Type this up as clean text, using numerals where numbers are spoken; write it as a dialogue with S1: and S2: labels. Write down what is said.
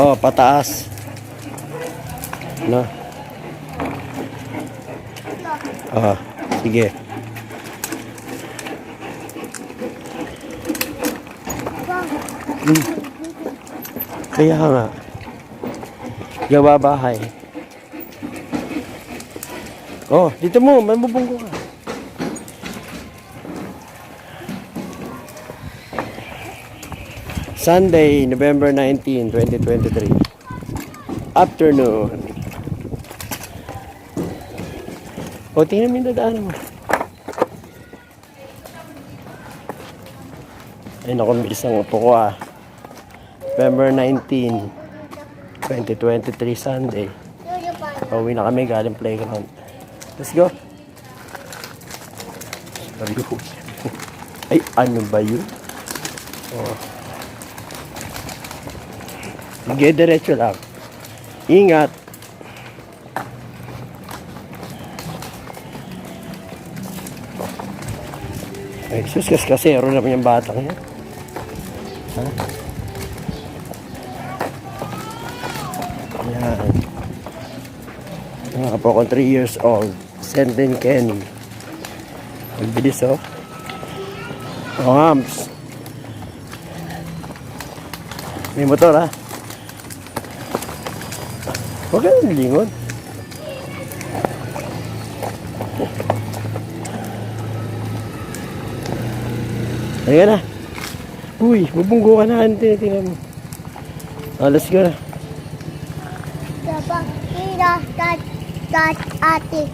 S1: Oh, pataas. No? Oh, sige. Kaya nga. Gawa bahay. Oh, dito mo, mamubunggo ka. Sunday, November 19, 2023. Afternoon. O, tingnan mo yung dadaanan mo. Ay, naku, isang upo ko ah. November 19, 2023, Sunday. Pauwi na kami galing playground. Let's go. Ay, ano ba yun? Oh. Sige, diretso lang. Ingat. Ay, suskas kasero naman yung batang yan. Ha? Ayan. Mga po akong 3 years old. Senden Kenny. Ang bilis oh. Oh, hams. May motor ha. Huwag ka nang lingon. Ayan na. Uy, bubunggo ka na. Tingnan mo. Let's go na.
S2: Ate,